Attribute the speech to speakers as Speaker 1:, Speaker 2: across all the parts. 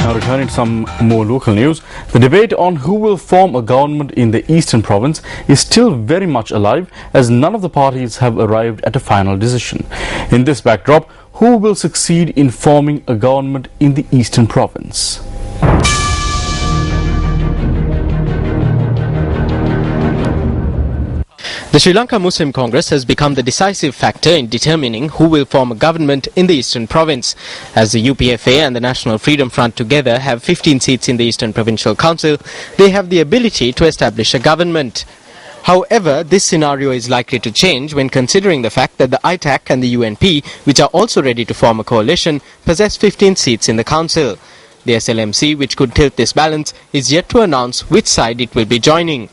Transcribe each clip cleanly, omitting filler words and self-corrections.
Speaker 1: Now returning to some more local news, the debate on who will form a government in the Eastern Province is still very much alive as none of the parties have arrived at a final decision. In this backdrop, who will succeed in forming a government in the Eastern Province?
Speaker 2: The Sri Lanka Muslim Congress has become the decisive factor in determining who will form a government in the Eastern Province. As the UPFA and the National Freedom Front together have 15 seats in the Eastern Provincial Council, they have the ability to establish a government. However, this scenario is likely to change when considering the fact that the ITAC and the UNP, which are also ready to form a coalition, possess 15 seats in the council. The SLMC, which could tilt this balance, is yet to announce which side it will be joining.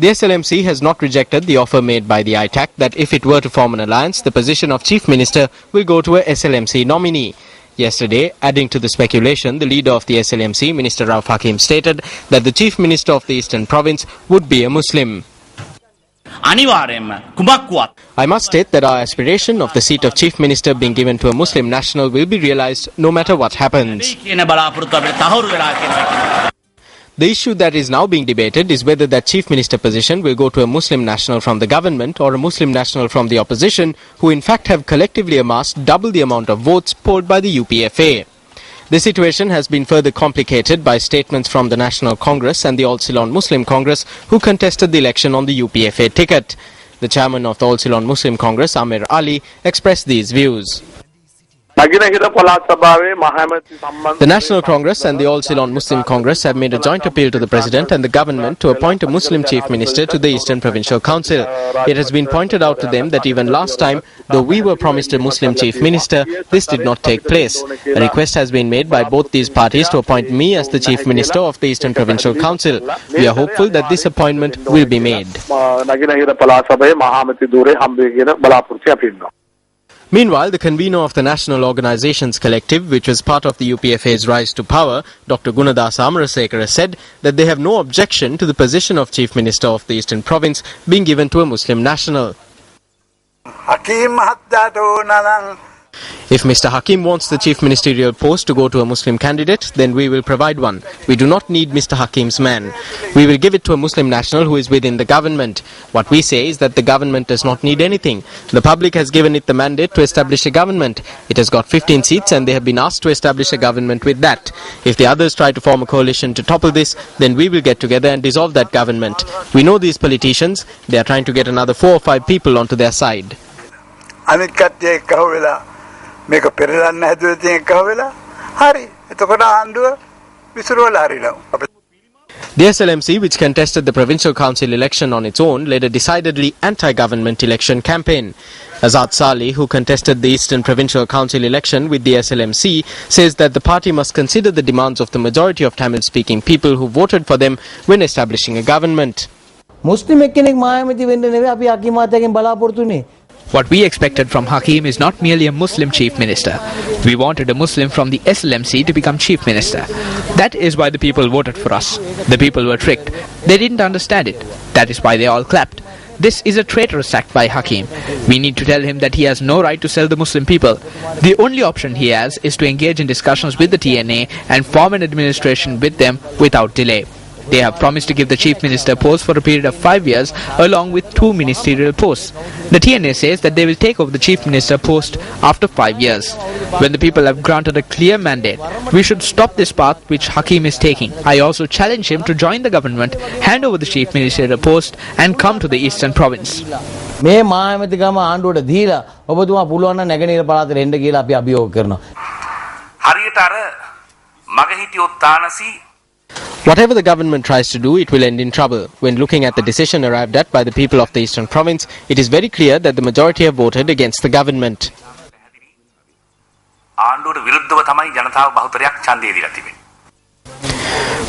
Speaker 2: The SLMC has not rejected the offer made by the ITAC that if it were to form an alliance, the position of Chief Minister will go to a SLMC nominee. Yesterday, adding to the speculation, the leader of the SLMC, Minister Rauf Hakim, stated that the Chief Minister of the Eastern Province would be a Muslim. I must state that our aspiration of the seat of Chief Minister being given to a Muslim national will be realized no matter what happens. The issue that is now being debated is whether that Chief Minister position will go to a Muslim national from the government or a Muslim national from the opposition, who in fact have collectively amassed double the amount of votes polled by the UPFA. The situation has been further complicated by statements from the National Congress and the All Ceylon Muslim Congress, who contested the election on the UPFA ticket. The chairman of the All Ceylon Muslim Congress, Amir Ali, expressed these views. The National Congress and the All Ceylon Muslim Congress have made a joint appeal to the President and the government to appoint a Muslim Chief Minister to the Eastern Provincial Council. It has been pointed out to them that even last time, though we were promised a Muslim Chief Minister, this did not take place. A request has been made by both these parties to appoint me as the Chief Minister of the Eastern Provincial Council. We are hopeful that this appointment will be made. Meanwhile, the convener of the National Organizations Collective, which was part of the UPFA's rise to power, Dr. Gunadasa Amarasekara, said that they have no objection to the position of Chief Minister of the Eastern Province being given to a Muslim national. If Mr. Hakim wants the chief ministerial post to go to a Muslim candidate, then we will provide one. We do not need Mr. Hakim's man. We will give it to a Muslim national who is within the government. What we say is that the government does not need anything. The public has given it the mandate to establish a government. It has got 15 seats and they have been asked to establish a government with that. If the others try to form a coalition to topple this, then we will get together and dissolve that government. We know these politicians. They are trying to get another 4 or 5 people onto their side. The SLMC, which contested the provincial council election on its own, led a decidedly anti-government election campaign. Azad Salih, who contested the Eastern Provincial Council election with the SLMC, says that the party must consider the demands of the majority of Tamil-speaking people who voted for them when establishing a government.
Speaker 3: What we expected from Hakim is not merely a Muslim Chief Minister. We wanted a Muslim from the SLMC to become Chief Minister. That is why the people voted for us. The people were tricked. They didn't understand it. That is why they all clapped. This is a traitorous act by Hakim. We need to tell him that he has no right to sell the Muslim people. The only option he has is to engage in discussions with the TNA and form an administration with them without delay. They have promised to give the Chief Minister post for a period of 5 years along with 2 ministerial posts. The TNA says that they will take over the Chief Minister post after 5 years. When the people have granted a clear mandate, we should stop this path which Hakim is taking. I also challenge him to join the government, hand over the Chief Ministerial post and come to the Eastern Province. Whatever the government tries to do, it will end in trouble. When looking at the decision arrived at by the people of the Eastern Province, it is very clear that the majority have voted against the government.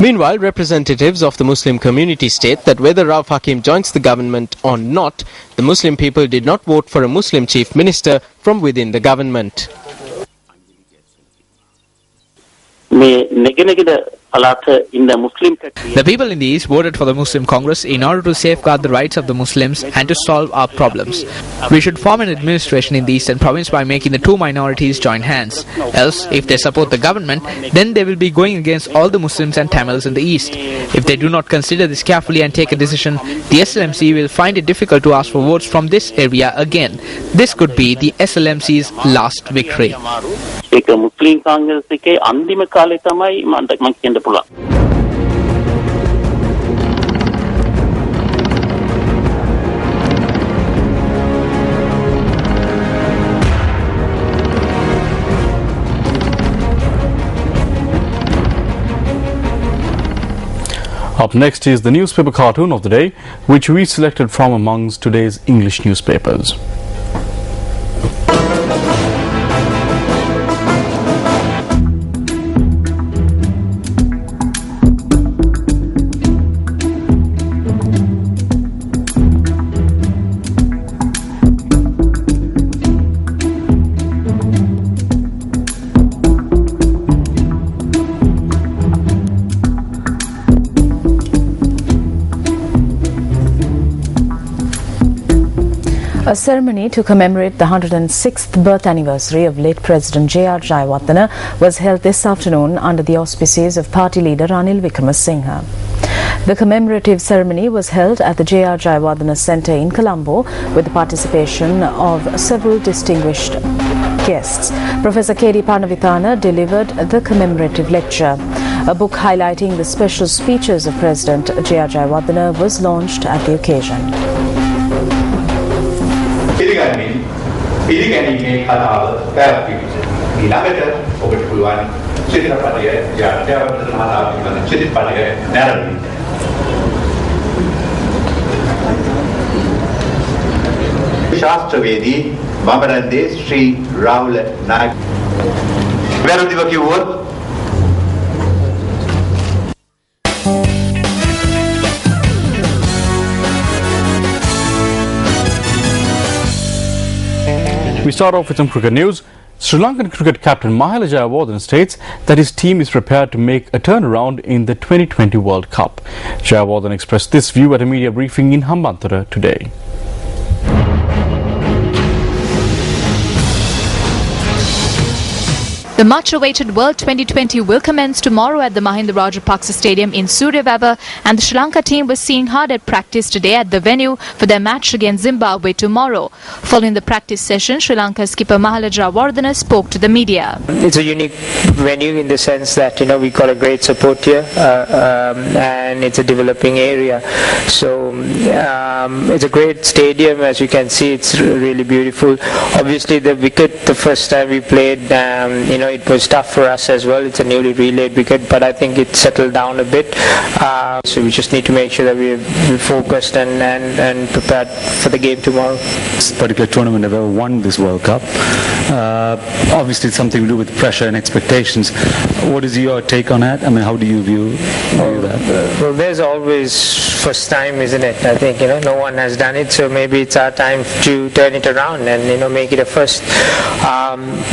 Speaker 3: Meanwhile, representatives of the Muslim community state that whether Rauf Hakim joins the government or not, the Muslim people did not vote for a Muslim chief minister from within the government. The people in the East voted for the Muslim Congress in order to safeguard the rights of the Muslims and to solve our problems. We should form an administration in the Eastern Province by making the two minorities join hands. Else, if they support the government, then they will be going against all the Muslims and Tamils in the East. If they do not consider this carefully and take a decision, the SLMC will find it difficult to ask for votes from this area again. This could be the SLMC's last victory.
Speaker 1: Up next is the newspaper cartoon of the day, which we selected from amongst today's English newspapers.
Speaker 4: A ceremony to commemorate the 106th birth anniversary of late President J.R. Jayawardena was held this afternoon under the auspices of party leader Ranil Wickremesinghe. The commemorative ceremony was held at the J.R. Jayawardena Centre in Colombo with the participation of several distinguished guests. Professor K.D. Panavithana delivered the commemorative lecture. A book highlighting the special speeches of President J.R. Jayawardena was launched at the occasion.
Speaker 5: පිළිගැනීමේ කතාව පැවැත්වීමට ඊළඟට ඔබට පුළුවන් චිත්‍රපටය ජයවර්ධන මහතා පිළිබඳ චිත්‍රපටය නැරඹීම. ශාස්ත්‍රවේදී වමරන්දේ ශ්‍රී රාහුල නායක වැරදිව කිව්වොත්
Speaker 1: We start off with some cricket news. Sri Lankan cricket captain Mahela Jayawardena states that his team is prepared to make a turnaround in the 2020 World Cup. Jayawardena expressed this view at a media briefing in Hambantota today.
Speaker 6: The much-awaited World 2020 will commence tomorrow at the Mahinda Rajapaksa Stadium in Suryavaba, and the Sri Lanka team was seen hard at practice today at the venue for their match against Zimbabwe tomorrow. Following the practice session, Sri Lanka's skipper Mahela Jayawardena spoke to the media.
Speaker 7: It's a unique venue in the sense that, we got a great support here, and it's a developing area. So it's a great stadium. As you can see, it's really beautiful. Obviously, the wicket, the first time we played, it was tough for us as well. It's a newly relayed wicket, but I think it settled down a bit. So we just need to make sure that we're focused and prepared for the game tomorrow.
Speaker 8: This particular tournament have ever won this World Cup. Obviously, it's something to do with pressure and expectations. What is your take on that? I mean, how do you view that?
Speaker 7: Well, there's always first time, isn't it? I think, no one has done it, so maybe it's our time to turn it around and, make it a first.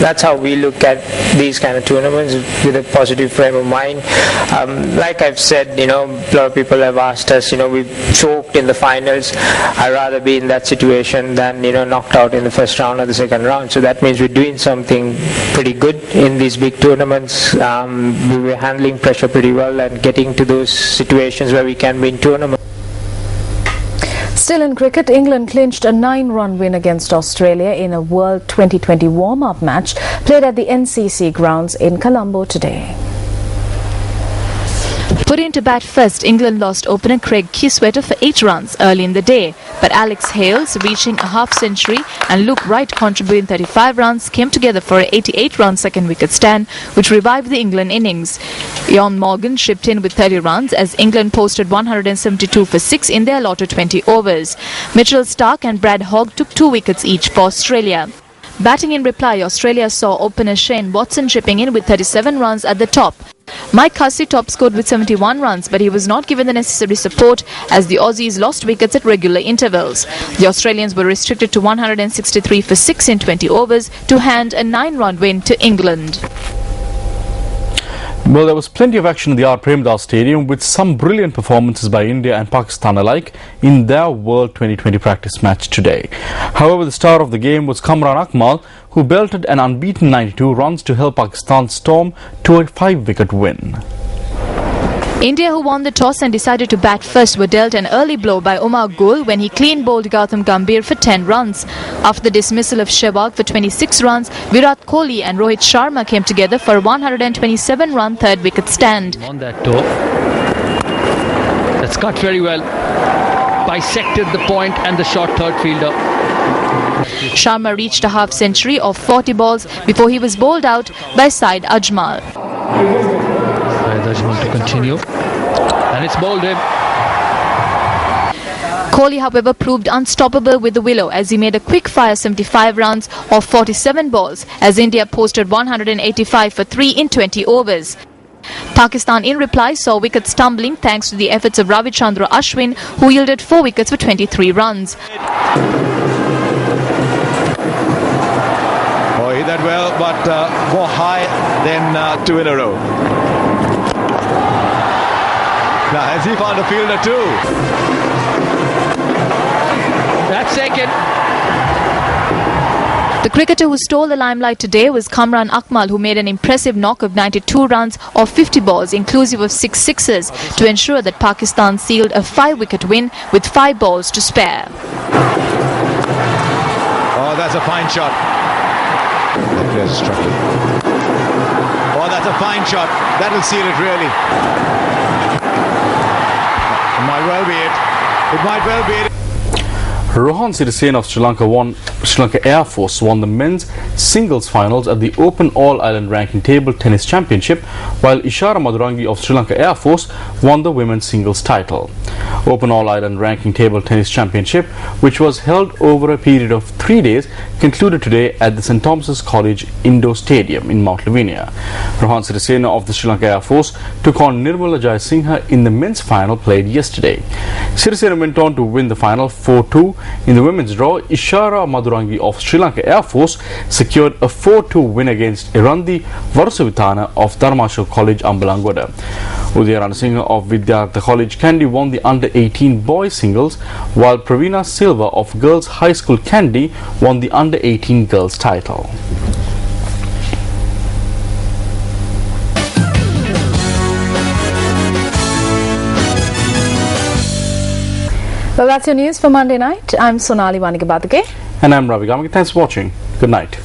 Speaker 7: That's how we look at these kind of tournaments, with a positive frame of mind. Like I've said, a lot of people have asked us, we've choked in the finals. I'd rather be in that situation than, knocked out in the first round or the second round. So that means we're doing something pretty good in these big tournaments. We were handling pressure pretty well and getting to those situations where we can win tournaments.
Speaker 4: Still in cricket, England clinched a 9-run win against Australia in a World 2020 warm-up match played at the NCC grounds in Colombo today.
Speaker 6: Put into bat first, England lost opener Craig Kiswetter for 8 runs early in the day. But Alex Hales, reaching a half-century, and Luke Wright contributing 35 runs, came together for an 88-run second wicket stand, which revived the England innings. Ian Morgan chipped in with 30 runs as England posted 172 for 6 in their allotted 20 overs. Mitchell Starc and Brad Hogg took 2 wickets each for Australia. Batting in reply, Australia saw opener Shane Watson chipping in with 37 runs at the top. Mike Hussey top-scored with 71 runs, but he was not given the necessary support as the Aussies lost wickets at regular intervals. The Australians were restricted to 163 for 6 in 20 overs to hand a 9-run win to England.
Speaker 1: Well, there was plenty of action in the R. Premdas Stadium with some brilliant performances by India and Pakistan alike in their World 2020 practice match today. However, the star of the game was Kamran Akmal, who belted an unbeaten 92 runs to help Pakistan storm to a 5-wicket win.
Speaker 6: India, who won the toss and decided to bat first, were dealt an early blow by Umar Gul when he clean bowled Gautam Gambhir for 10 runs. After the dismissal of Sehwag for 26 runs, Virat Kohli and Rohit Sharma came together for a 127-run third-wicket stand.
Speaker 9: On that toe, that's cut very well, bisected the point and the short third fielder.
Speaker 6: Sharma reached a half-century of 40 balls before he was bowled out by Saeed Ajmal.
Speaker 9: To continue, and it's bowled him.
Speaker 6: Kohli, however, proved unstoppable with the willow as he made a quick-fire 75 runs off 47 balls as India posted 185 for 3 in 20 overs. Pakistan, in reply, saw wickets tumbling thanks to the efforts of Ravichandra Ashwin, who yielded 4 wickets for 23 runs.
Speaker 10: Oh, he did that well, but more high than 2 in a row. Now, has he found a fielder too?
Speaker 9: That's second.
Speaker 6: The cricketer who stole the limelight today was Kamran Akmal, who made an impressive knock of 92 runs off 50 balls, inclusive of 6 sixes, to ensure that Pakistan sealed a 5-wicket win with 5 balls to spare.
Speaker 10: Oh, that's a fine shot. That player's struggling. Oh, that's a fine shot. That'll seal it, really. Might well be it. It might well be it.
Speaker 1: Rohan Sirisena of Sri Lanka Air Force won the men's singles finals at the Open All-Ireland Ranking Table Tennis Championship, while Ishara Madhurangi of Sri Lanka Air Force won the women's singles title. Open All-Ireland Ranking Table Tennis Championship, which was held over a period of 3 days, concluded today at the St. Thomas's College Indoor Stadium in Mount Lavinia. Rohan Sirisena of the Sri Lanka Air Force took on Nirmala Jayasinghe in the men's final played yesterday. Sirisena went on to win the final 4-2. In the women's draw, Ishara Madhurangi of Sri Lanka Air Force secured a 4-2 win against Irandi Varusavithana of Dharmashal College, Ambalangoda. Udaya Ranasinghe of Vidyartha College, Kandy won the under-18 boys singles, while Praveena Silva of Girls High School, Kandy won the under-18 girls title.
Speaker 4: Well, that's your news for Monday night. I'm Sonali Wanigabadage.
Speaker 1: And I'm Ravi Gamage. Thanks for watching. Good night.